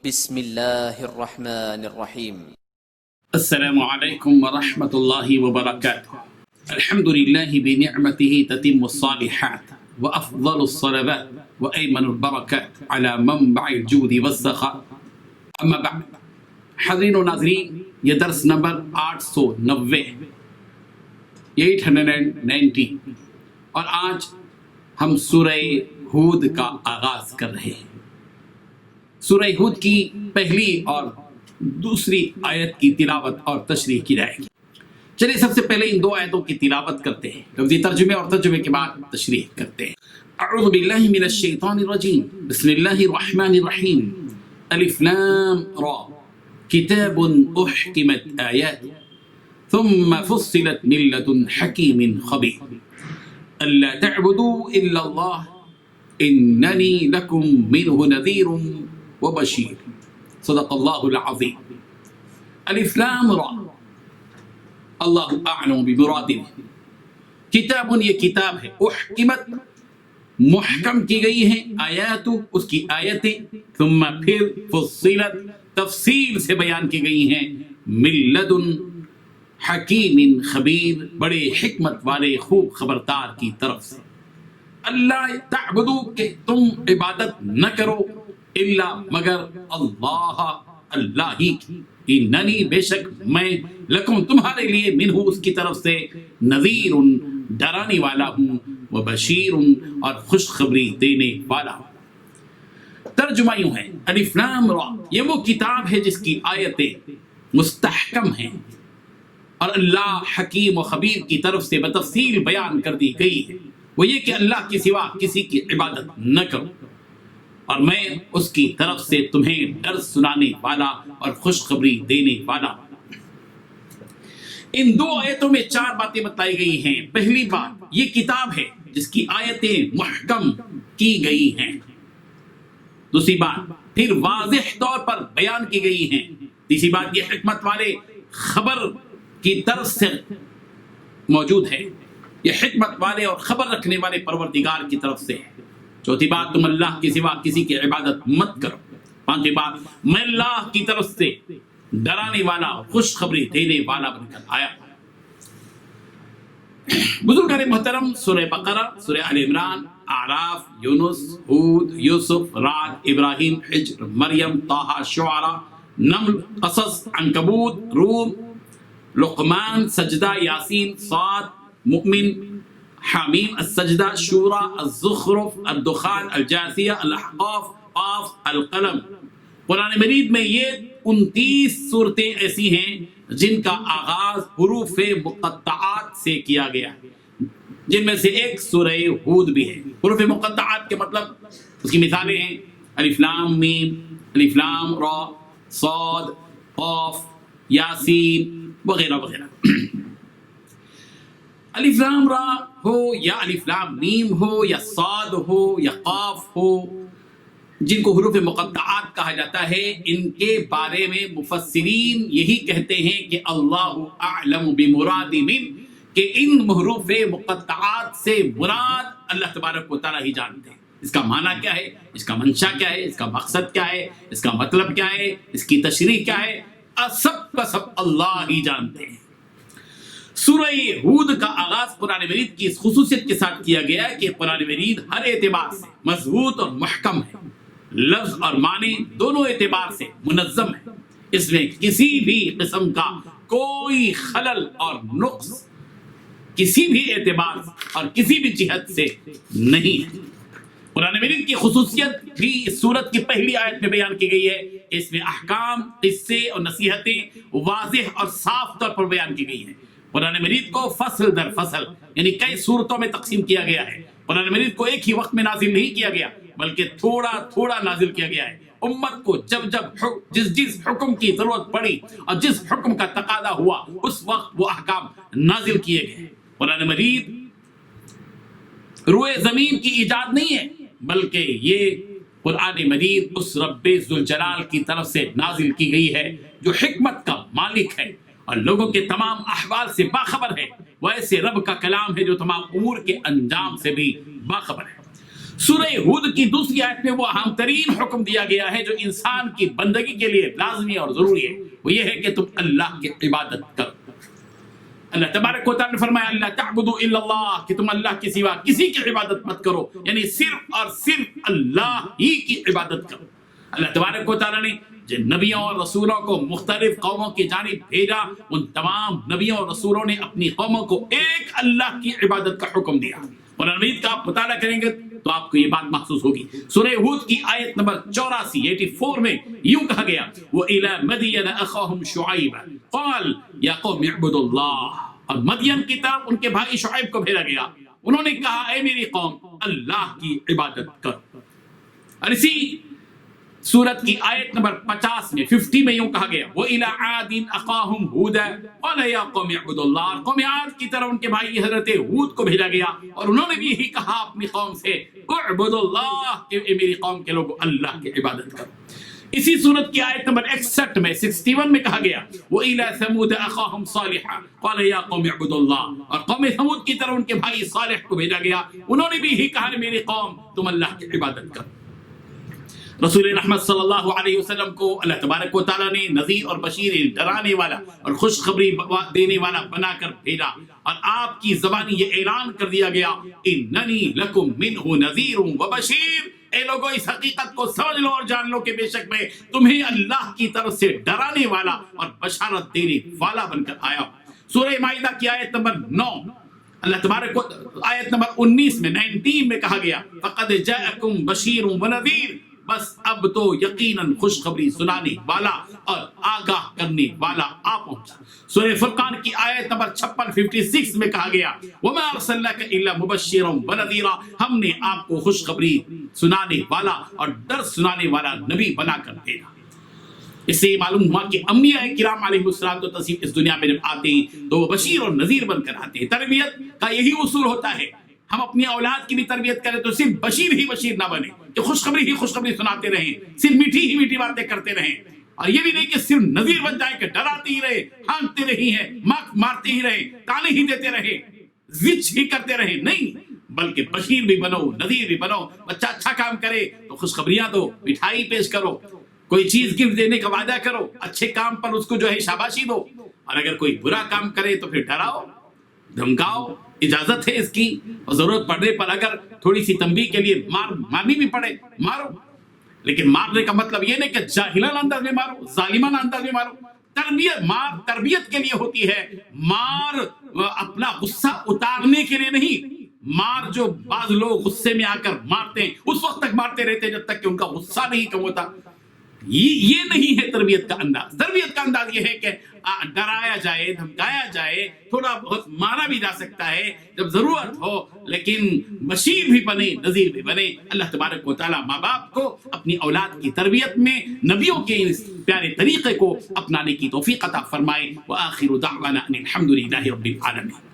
بسم الله الرحمن الرحيم. السلام عليكم ورحمة الله وبركاته. الحمد لله بنعمته تتم الصالحات وأفضل الصلوات وأيمن البركات على منبع الجود والسخاء. أما بعد، حاضرین و ناظرین، یہ درس نمبر 890 890 اور آج ہم سورہ ہود کا آغاز کر رہے ہیں۔ سورہ ہود کی پہلی اور دوسری آیت کی تلاوت اور تشریح کی جائے گی۔ چلیے سب سے پہلے ان دو آیتوں کی تلاوت کرتے ہیں، لفظی ترجمے اور ترجمے کے بعد تشریح کرتے ہیں۔ اعوذ باللہ من الشیطان الرجیم، بسم اللہ الرحمن الرحیم۔ الف لام را کتاب احکمت آیات ثم فصلت من لدن حکیم خبیر الا تعبدوا الا اللہ اننی لکم منہ نذیر وبشیر۔ صدق اللہ العظیم۔ الف لام را، اللہ اعلم بمرادہ۔ کتاب، یہ کتاب ہے، احکمت، محکم کی گئی ہے، آیات، اس کی آیتیں، ثم پھر فصلت، تفصیل سے بیان کی گئی ہیں، من لدن حکیم خبیر، بڑے حکمت والے خوب خبردار کی طرف سے۔ اللہ تعبدو، کہ تم عبادت نہ کرو، الا مگر اللہ، اللہ ہی کی، اننی بے شک میں، لکم تمہارے لیے، منہ اس کی طرف سے، نذیر ڈرانے والا ہوں، وبشیر اور خوشخبری دینے والا ہوں۔ ترجمہ یوں ہے، الف لام را، یہ وہ کتاب ہے جس کی آیتیں مستحکم ہیں اور اللہ حکیم و خبیر کی طرف سے بتفصیل بیان کر دی گئی ہے۔ وہ یہ کہ اللہ کے سوا کسی کی عبادت نہ کرو، اور میں اس کی طرف سے تمہیں ڈر سنانے والا اور خوشخبری دینے والا ہوں۔ ان دو آیتوں میں چار باتیں بتائی گئی ہیں۔ پہلی بات، یہ کتاب ہے جس کی آیتیں محکم کی گئی ہیں۔ دوسری بات، پھر واضح طور پر بیان کی گئی ہیں۔ تیسری بات، یہ حکمت والے خبر کی طرف سے موجود ہے، یہ حکمت والے اور خبر رکھنے والے پروردگار کی طرف سے ہے۔ چوتھی بات، تم اللہ کے سوا کسی کی عبادت مت کرو۔ پانچویں بات، میں اللہ کی طرف سے ڈرانے والا، خوشخبری دینے والا بن کر آیا۔ بزرگان محترم، سورہ بقرہ، سورہ آل عمران، اعراف، یونس، ہود، یوسف، رعد، ابراہیم، حجر، مریم، طٰہٰ، شعراء، نمل، قصص، عنکبوت، روم، لقمان، سجدہ، یاسین، صاد، مؤمن، حامیم، السجدہ، شورى، الزخرف، الدخان، الجاثیہ، الاحقاف، قاف، القلم۔ قرآن مجید میں یہ 29 صورتیں ایسی ہیں جن کا آغاز حروف مقطعات سے کیا گیا، جن میں سے ایک سورہ ہود بھی ہے۔ حروف مقطعات کے مطلب، اس کی مثالیں ہیں الف لام میم، الف لام را، صاد، قاف، یاسین وغیرہ وغیرہ۔ الف لام را ہو یا الف لام میم ہو یا صاد ہو یا قاف ہو، جن کو حروف مقطعات کہا جاتا ہے، ان کے بارے میں مفسرین یہی کہتے ہیں کہ اللہ اعلم بمراد من، کہ ان حروف مقطعات سے مراد اللہ تبارک و تعالیٰ ہی جانتے ہیں۔ اس کا معنی کیا ہے، اس کا منشا کیا ہے، اس کا مقصد کیا ہے، اس کا مطلب کیا ہے، اس کی تشریح کیا ہے، سب کا سب اللہ ہی جانتے ہیں۔ سورہ ہود کا آغاز قرآن مجید کی اس خصوصیت کے ساتھ کیا گیا ہے کہ قرآن مجید ہر اعتبار سے مضبوط اور محکم ہے، لفظ اور معنی دونوں اعتبار سے منظم ہے۔ اس میں کسی بھی قسم کا کوئی خلل اور نقص کسی بھی اعتبار اور کسی بھی جہت سے نہیں ہے۔ قرآن مجید کی خصوصیت بھی اس سورت کی پہلی آیت میں بیان کی گئی ہے۔ اس میں احکام، قصے اور نصیحتیں واضح اور صاف طور پر بیان کی گئی ہیں۔ قرآن مجید کو فصل در فصل، یعنی کئی صورتوں میں تقسیم کیا گیا ہے۔ قرآن مجید کو ایک ہی وقت میں نازل نہیں کیا گیا، بلکہ تھوڑا تھوڑا نازل کیا گیا ہے۔ امت کو جب جب جس حکم کی ضرورت پڑی اور جس حکم کا تقاضا ہوا، اس وقت وہ احکام نازل کیے گئے۔ قرآن مجید روئے زمین کی ایجاد نہیں ہے، بلکہ یہ قرآن مجید اس رب ذوالجلال کی طرف سے نازل کی گئی ہے جو حکمت کا مالک ہے اور لوگوں کے تمام احوال سے باخبر ہے۔ وہ ایسے رب کا کلام ہے جو تمام امور کے انجام سے بھی باخبر ہے۔ سورہ ہود کی دوسری آیت میں وہ اہم ترین حکم دیا گیا ہے جو انسان کی بندگی کے لیے لازمی اور ضروری ہے، وہ یہ ہے کہ تم اللہ کی عبادت کرو۔ اللہ تبارک و تعالیٰ نے فرمایا اللہ تعبدوا الا اللہ، کہ تم اللہ کے سوا کسی کی عبادت مت کرو، یعنی صرف اور صرف اللہ ہی کی عبادت کرو۔ اللہ تبارک و تعالیٰ نے جن نبیوں اور رسولوں کو مختلف قوموں کی جانب بھیجا، ان تمام نبیوں اور رسولوں نے اپنی قوموں کو ایک اللہ کی عبادت کا حکم دیا۔ قرآن مجید کا آپ مطالعہ کریں گے تو آپ کو یہ بات محسوس ہوگی۔ سورہ ہود کی آیت نمبر 84 میں یوں کہا گیا وَإِلَى مَدْيَنَ أَخَاهُمْ شُعَيْبًا قَالَ يَا قَوْمِ اعْبُدُوا اللَّهَ، اور مدین کی طرف ان کے بھائی شعیب کو بھیجا گیا، انہوں نے کہا اے میری قوم اللہ کی عبادت کرو۔ اور اسی سورت کی آیت نمبر 50 میں یوں کہا گیا وَإِلَى عَادٍ أَخَاهُمْ هُودًا قَالَ يَا قَوْمِ اعْبُدُوا اللَّهَ، اور قوم عاد کی طرف ان کے بھائی حضرت ہود کو بھیجا گیا اور انہوں نے بھی یہی کہا اپنی قوم سے اعبدوا اللہ، کہ اے میری قوم کے لوگوں اللہ کی عبادت کرو۔ اسی سورت کی آیت نمبر 61 میں کہا گیا وَإِلَى ثَمُودَ أَخَاهُمْ صَالِحًا قَالَ يَا قَوْمِ اعْبُدُوا اللَّهَ، اور قوم ثمود کی طرف ان کے بھائی صالح کو بھیجا گیا، انہوں نے بھی یہی کہا میری قوم تم اللہ کی عبادت کرو۔ رسول رحمت صلی اللہ علیہ وسلم کو اللہ تبارک و تعالیٰ نے نذیر اور بشیر، ڈرانے والا اور خوشخبری دینے والا بنا کر بھیجا، اور آپ کی زبانی یہ اعلان کر دیا گیا اننی لکم منہ نذیر و بشیر، اے لوگو اس حقیقت کو سمجھ لو اور جان لو کہ بے شک میں تمہیں اللہ کی طرف سے ڈرانے والا اور بشارت دینے والا بن کر آیا ہوں۔ سورہ مائدہ کی آیت نمبر 9 اللہ تبارک و آیت نمبر 19 میں کہا گیا فَقَدْ جَاءَكُمْ بَشِيرٌ وَنَذِيرٌ، بس اب تو یقیناً خوشخبری سنانے والا اور آگاہ کرنے والا آ پہنچا۔ سورہ فرقان کی آیت نمبر 56 میں کہا گیا وَمَا أَرْسَلْنَاكَ إِلَّا مُبَشِّرًا وَنَذِيرًا، ہم نے آپ کو خوشخبری سنانے والا اور ڈر سنانے والا نبی بنا کر بھیجا۔ اس سے معلوم ہوا کہ انبیاء کرام علیہ السلام تو تشریف اس دنیا میں جب آتے ہیں تو وہ بشیر اور نذیر بن کر آتے ہیں۔ تربیت کا یہی اصول ہوتا ہے، ہم اپنی اولاد کی بھی تربیت کریں تو صرف بشیر ہی بشیر نہ بنے کہ خوشخبری سناتے رہیں، صرف میٹھی باتیں کرتے رہیں، اور یہ بھی نہیں کہ صرف نذیر بن جائیں کہ ڈراتے ہی رہے، ہانکتے رہی ہیں، مارتے ہی رہے، تانے ہی دیتے رہے، زچ ہی کرتے رہے، نہیں بلکہ بشیر بھی بنو، نذیر بھی بنو۔ بچہ اچھا کام کرے تو خوشخبریاں دو، مٹھائی پیش کرو، کوئی چیز گفٹ دینے کا وعدہ کرو، اچھے کام پر اس کو جو ہے شاباشی دو، اور اگر کوئی برا کام کرے تو پھر ڈراؤ، دھمکاؤ، اجازت ہے اس کی، اور ضرورت پڑنے پر اگر تھوڑی سی تنبیہ کے لیے مارنی بھی پڑے مارو، لیکن مارنے کا مطلب یہ نہیں کہ جاہلانہ انداز میں مارو، ظالمانہ انداز میں مارو۔ تربیت کے لیے ہوتی ہے، مار اپنا غصہ اتارنے کے لیے نہیں۔ مار جو بعض لوگ غصے میں آ کر مارتے ہیں اس وقت تک مارتے رہتے ہیں جب تک کہ ان کا غصہ نہیں کم ہوتا، یہ نہیں ہے تربیت کا انداز۔ تربیت کا انداز یہ ہے کہ ڈرایا جائے، دھمکایا جائے، تھوڑا بہت مارا بھی جا سکتا ہے جب ضرورت ہو، لیکن بشیر بھی بنے، نذیر بھی بنے۔ اللہ تبارک و تعالیٰ ماں باپ کو اپنی اولاد کی تربیت میں نبیوں کے اس پیارے طریقے کو اپنانے کی توفیق عطا فرمائے۔ وآخر دعوانا ان الحمد للہ رب العالمین۔